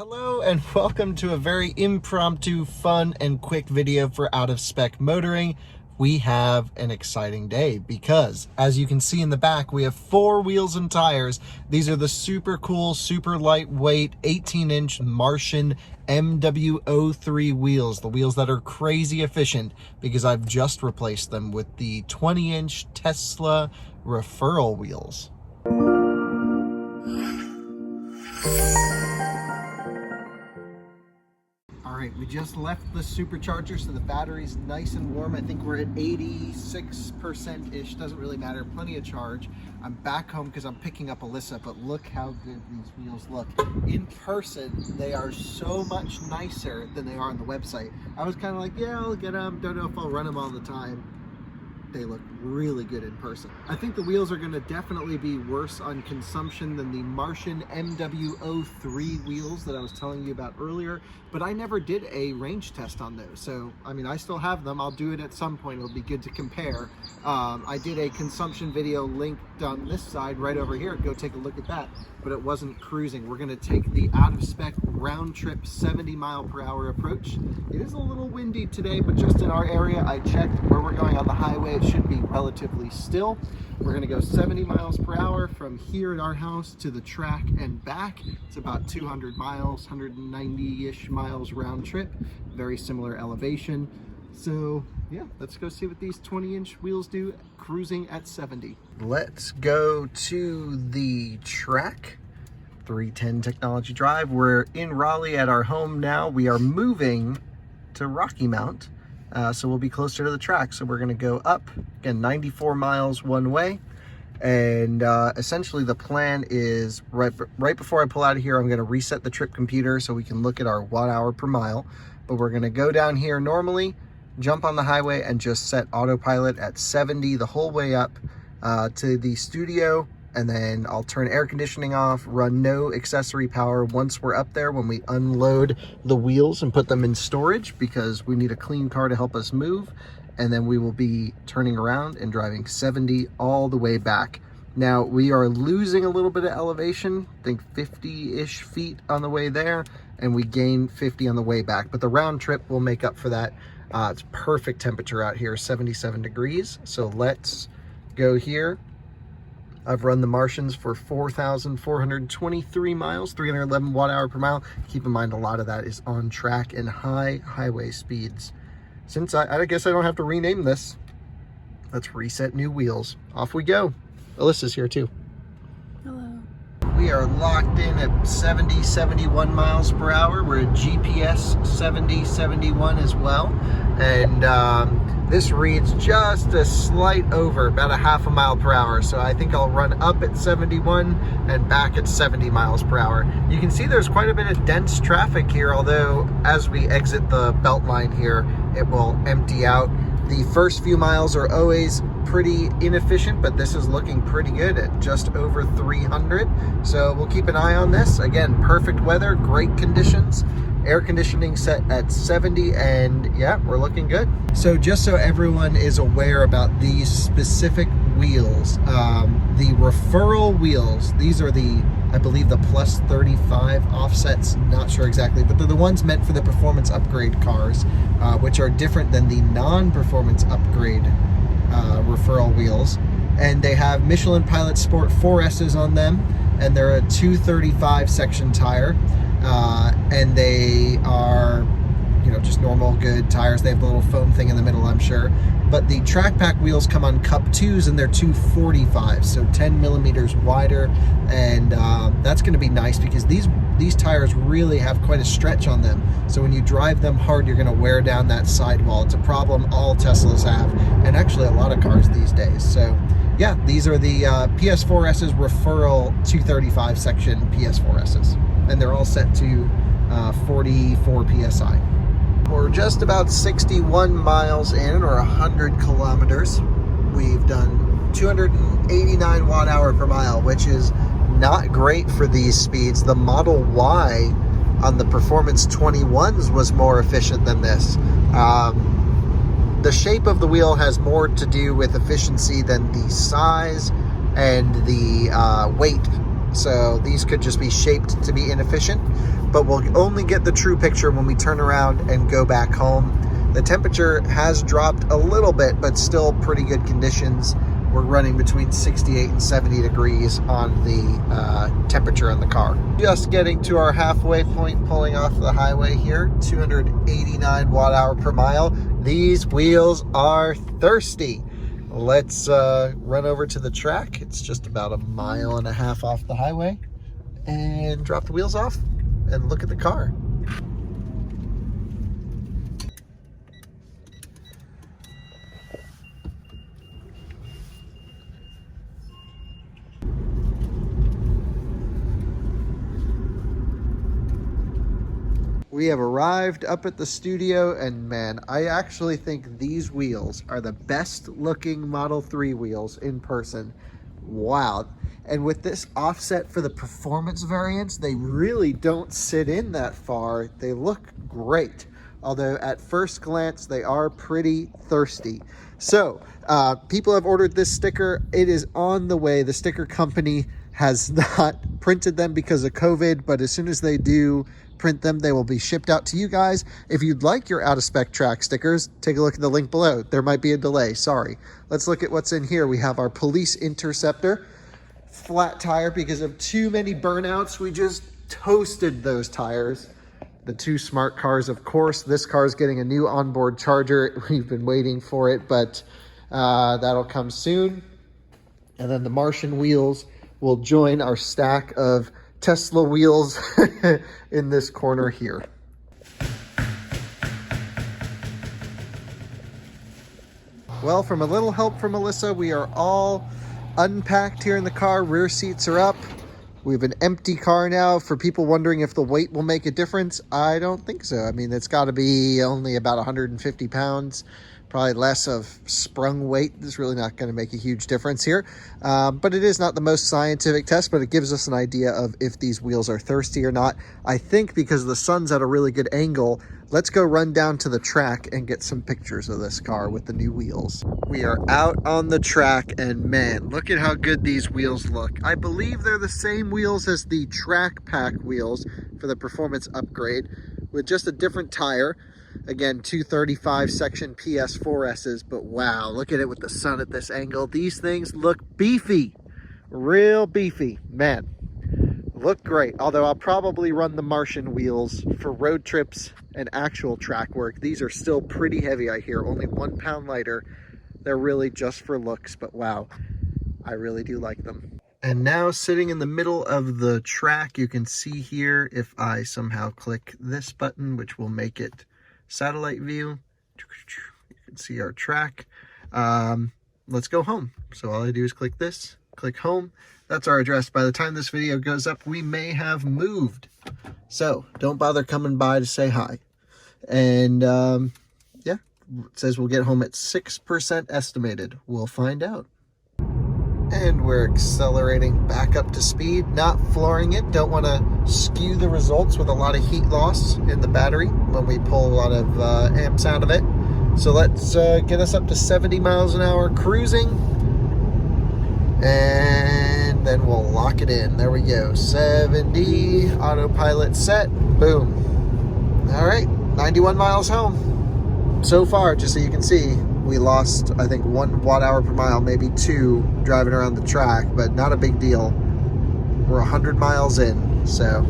Hello and welcome to a very impromptu, fun, and quick video for Out of Spec Motoring. We have an exciting day because, as you can see in the back, we have 4 wheels and tires. These are the super cool, super lightweight 18-inch Martian MW03 wheels, the wheels that are crazy efficient because I've just replaced them with the 20-inch Tesla Referral wheels. All right, we just left the supercharger, so the battery's nice and warm. I think we're at 86%-ish, doesn't really matter, plenty of charge. I'm back home because I'm picking up Alyssa, but look how good these wheels look. In person, they are so much nicer than they are on the website. I was kind of like, yeah, I'll get them, don't know if I'll run them all the time. They look really good in person. I think the wheels are going to definitely be worse on consumption than the Martian MW03 wheels that I was telling you about earlier, but I never did a range test on those. So, I mean, I still have them. I'll do it at some point. It'll be good to compare. I did a consumption video linked on this side right over here. Go take a look at that, but it wasn't cruising. We're going to take the out-of-spec round-trip 70-mile-per-hour approach. It is a little windy today, but just in our area, I checked where we're going on the highway. It should be relatively still. We're going to go 70 miles per hour from here at our house to the track and back. It's about 200 miles, 190-ish miles round trip. Very similar elevation. So yeah, let's go see what these 20-inch wheels do cruising at 70. Let's go to the track. 310 Technology Drive. We're in Raleigh at our home now. We are moving to Rocky Mount. So we'll be closer to the track. So we're going to go up, again, 94 miles one way. And essentially the plan is right before I pull out of here, I'm going to reset the trip computer so we can look at our watt-hour per mile. But we're going to go down here normally, jump on the highway, and just set autopilot at 70 the whole way up to the studio. And then I'll turn air conditioning off, run no accessory power once we're up there when we unload the wheels and put them in storage because we need a clean car to help us move. And then we will be turning around and driving 70 all the way back. Now we are losing a little bit of elevation, I think 50-ish feet on the way there, and we gain 50 on the way back. But the round trip will make up for that. It's perfect temperature out here, 77 degrees. So let's go here. I've run the Martians for 4,423 miles, 311 watt-hour per mile. Keep in mind, a lot of that is on track and high highway speeds. Since I guess I don't have to rename this, let's reset new wheels. Off we go. Alyssa's here too. Hello. We are locked in at 70, 71 miles per hour. We're at GPS 70, 71 as well. And this reads just a slight over, about a half a mile per hour. So I think I'll run up at 71 and back at 70 miles per hour. You can see there's quite a bit of dense traffic here, although as we exit the belt line here, it will empty out. The first few miles are always pretty inefficient, but this is looking pretty good at just over 300. So we'll keep an eye on this. Again, perfect weather, great conditions. Air conditioning set at 70, and yeah, we're looking good. So just so everyone is aware about these specific wheels, the Referral wheels, these are the, I believe, the plus 35 offsets, not sure exactly, but they're the ones meant for the performance upgrade cars, which are different than the non-performance upgrade Referral wheels. And they have Michelin Pilot Sport 4S's on them, and they're a 235 section tire. And they are, you know, just normal good tires. They have the little foam thing in the middle, I'm sure. But the track pack wheels come on Cup 2s, and they're 245, so 10 millimeters wider. And that's going to be nice because these tires really have quite a stretch on them. So when you drive them hard, you're going to wear down that sidewall. It's a problem all Teslas have, and actually a lot of cars these days. So yeah, these are the PS4S's Referral 235 section PS4S's. And they're all set to 44 PSI. We're just about 61 miles in, or 100 kilometers. We've done 289 watt-hour per mile, which is not great for these speeds. The Model Y on the Performance 21s was more efficient than this. The shape of the wheel has more to do with efficiency than the size and the weight. So these could just be shaped to be inefficient. but we'll only get the true picture when we turn around and go back home. The temperature has dropped a little bit, but still pretty good conditions. We're running between 68 and 70 degrees on the temperature in the car. Just getting to our halfway point, pulling off the highway here, 289 watt-hour per mile. These wheels are thirsty. Let's run over to the track. It's just about 1.5 miles off the highway, and drop the wheels off and look at the car. We have arrived up at the studio, and man, I actually think these wheels are the best looking Model 3 wheels in person. Wow. And with this offset for the performance variants, they really don't sit in that far. They look great, although at first glance they are pretty thirsty. So people have ordered this sticker. It is on the way. The sticker company has not printed them because of COVID, but as soon as they do print them, they will be shipped out to you guys. If you'd like your out of spec track stickers, take a look at the link below. There might be a delay, sorry. Let's look at what's in here. We have our police interceptor, flat tire because of too many burnouts. We just toasted those tires. The 2 smart cars, of course. This car is getting a new onboard charger. We've been waiting for it, but that'll come soon. And then the Martian wheels will join our stack of Tesla wheels in this corner here. Well, from a little help from Alyssa, we are all unpacked here in the car. Rear seats are up. We have an empty car now. For people wondering if the weight will make a difference, I don't think so. I mean, it's got to be only about 150 pounds. Probably less of sprung weight. It's really not going to make a huge difference here. But it is not the most scientific test, but it gives us an idea of if these wheels are thirsty or not. I think because the sun's at a really good angle, let's go run down to the track and get some pictures of this car with the new wheels. We are out on the track, and man, look at how good these wheels look. I believe they're the same wheels as the Track Pack wheels for the performance upgrade, with just a different tire. Again, 235 section PS4Ss, but wow, look at it with the sun at this angle. These things look beefy, real beefy. Man, look great. Although I'll probably run the Martian wheels for road trips and actual track work. These are still pretty heavy, I hear, only 1 pound lighter. They're really just for looks, but wow, I really do like them. And now sitting in the middle of the track, you can see here if I somehow click this button, which will make it satellite view, you can see our track. Let's go home. So all I do is click this, click home. That's our address. By the time this video goes up, we may have moved. So don't bother coming by to say hi. And yeah, it says we'll get home at 6% estimated. We'll find out. And we're accelerating back up to speed, not flooring it. Don't want to skew the results with a lot of heat loss in the battery when we pull a lot of amps out of it. So let's get us up to 70 miles an hour cruising, and then we'll lock it in. There we go, 70, autopilot set, boom. All right, 91 miles home. So far, just so you can see, we lost, I think, 1 watt-hour per mile, maybe 2, driving around the track, but not a big deal. We're 100 miles in, so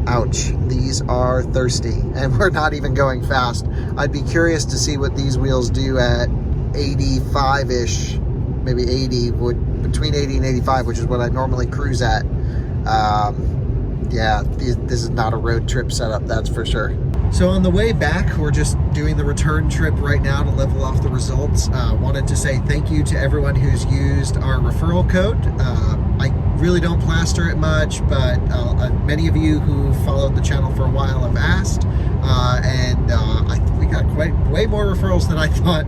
ouch. These are thirsty, and we're not even going fast. I'd be curious to see what these wheels do at 85-ish, maybe 80, between 80 and 85, which is what I normally cruise at. Yeah, this is not a road trip setup, that's for sure. So on the way back, we're just doing the return trip right now to level off the results. Wanted to say thank you to everyone who's used our referral code. I really don't plaster it much, but many of you who followed the channel for a while have asked, and I think we got way more referrals than I thought,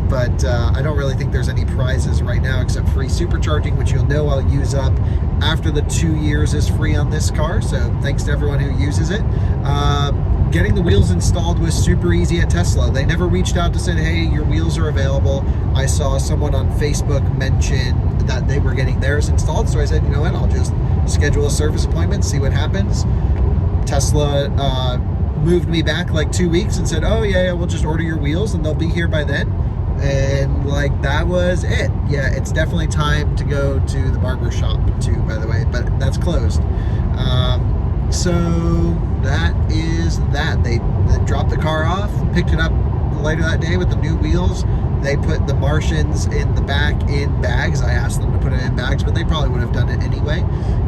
but I don't really think there's any prizes right now except free supercharging, which you'll know I'll use up after the 2 years is free on this car, so thanks to everyone who uses it. Getting the wheels installed was super easy at Tesla. They never reached out to say, hey, your wheels are available. I saw someone on Facebook mention that they were getting theirs installed, so I said, you know what, I'll just schedule a service appointment, see what happens. Tesla moved me back like 2 weeks and said, oh yeah, we'll just order your wheels and they'll be here by then. And like, that was it. Yeah, it's definitely time to go to the barber shop too, by the way, but that's closed. So that is that. They dropped the car off, picked it up later that day with the new wheels. They put the Martians in the back in bags. I asked them to put it in bags, but they probably would have done it anyway.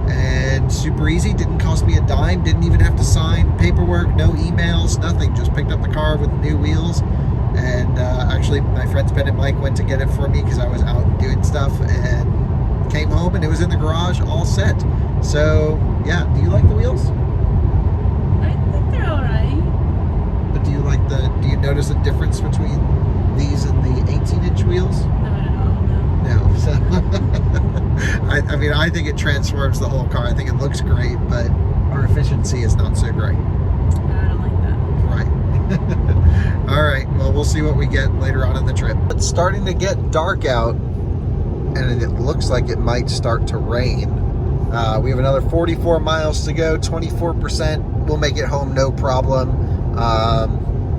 And super easy, didn't cost me a dime, didn't even have to sign paperwork, no emails, nothing. Just picked up the car with new wheels. And actually, my friends Ben and Mike went to get it for me because I was out doing stuff, and came home and it was in the garage all set. So yeah, do you like the wheels? I think they're alright. But do you notice a difference between these and the 18-inch wheels? Not at all, no. No. So I mean, I think it transforms the whole car. I think it looks great, but our efficiency is not so great. I don't like that. Right. All right. Well, we'll see what we get later on in the trip. It's starting to get dark out, and it looks like it might start to rain. We have another 44 miles to go, 24%. We'll make it home, no problem.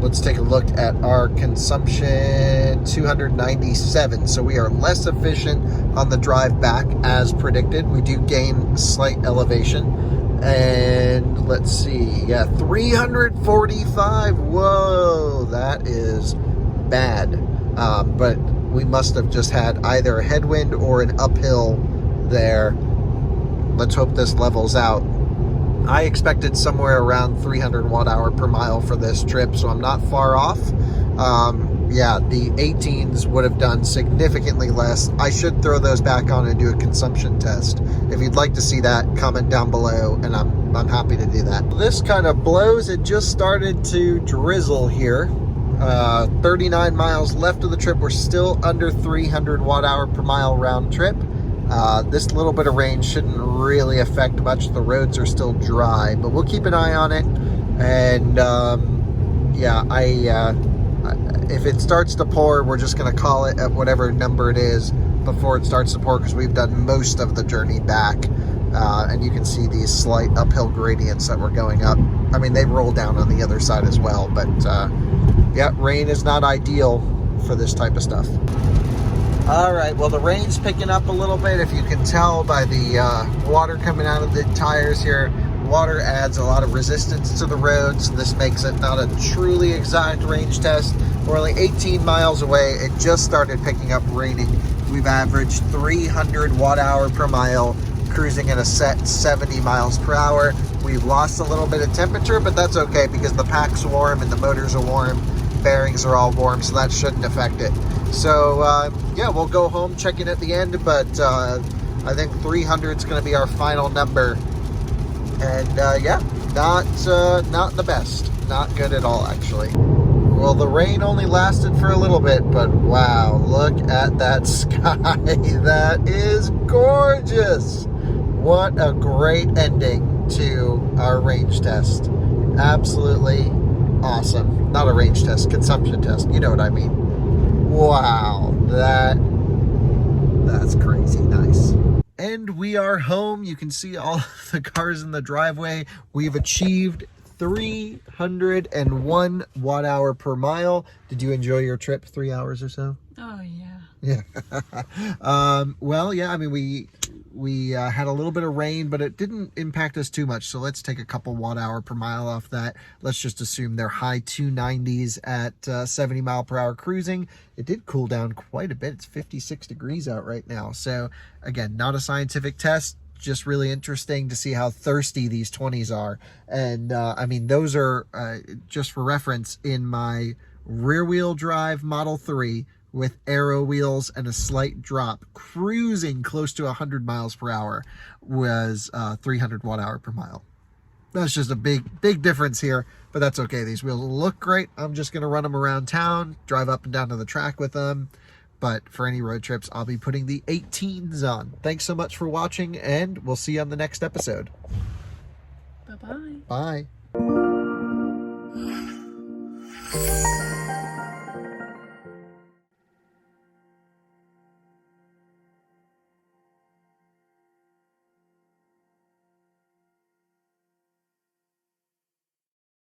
Let's take a look at our consumption, 297. So we are less efficient on the drive back as predicted. We do gain slight elevation. And let's see, yeah, 345. Whoa, that is bad. But we must have just had either a headwind or an uphill there. Let's hope this levels out. I expected somewhere around 300 watt-hour per mile for this trip, so I'm not far off. Yeah, the 18s would have done significantly less. I should throw those back on and do a consumption test. If you'd like to see that, comment down below, and I'm happy to do that. This kind of blows. It just started to drizzle here. 39 miles left of the trip. We're still under 300 watt-hour per mile round trip. This little bit of rain shouldn't really affect much. The roads are still dry, but we'll keep an eye on it. And yeah, if it starts to pour, we're just going to call it at whatever number it is before it starts to pour, because we've done most of the journey back. And you can see these slight uphill gradients that we're going up. I mean, they roll down on the other side as well, but yeah, rain is not ideal for this type of stuff. All right, well, the rain's picking up a little bit. If you can tell by the water coming out of the tires here, water adds a lot of resistance to the road, so this makes it not a truly exact range test. We're only 18 miles away. It just started picking up raining. We've averaged 300 watt-hour per mile, cruising at a set 70 miles per hour. We've lost a little bit of temperature, but that's okay because the pack's warm and the motors are warm. Bearings are all warm, so that shouldn't affect it. So yeah, we'll go home, check in at the end, but I think 300 is going to be our final number. And yeah, not the best, not good at all, actually. Well, the rain only lasted for a little bit, but wow, look at that sky. That is gorgeous. What a great ending to our range test. Absolutely awesome. Not a range test, consumption test. You know what I mean. Wow, that's crazy nice. And we are home. You can see all the cars in the driveway. We've achieved 301 watt-hour per mile. Did you enjoy your trip? 3 hours or so? Oh, yeah. Yeah. Well, yeah, I mean, we had a little bit of rain, but it didn't impact us too much. So let's take a couple watt-hour per mile off that. Let's just assume they're high 290s at 70 mile per hour cruising. It did cool down quite a bit. It's 56 degrees out right now. So again, not a scientific test, just really interesting to see how thirsty these 20s are. And I mean, those are, just for reference, in my rear wheel drive Model 3, with aero wheels and a slight drop, cruising close to 100 miles per hour, was 300 watt-hour per mile. That's just a big difference here, but that's okay. These wheels look great. I'm just going to run them around town, drive up and down to the track with them. But for any road trips, I'll be putting the 18s on. Thanks so much for watching, and we'll see you on the next episode. Bye-bye. Bye.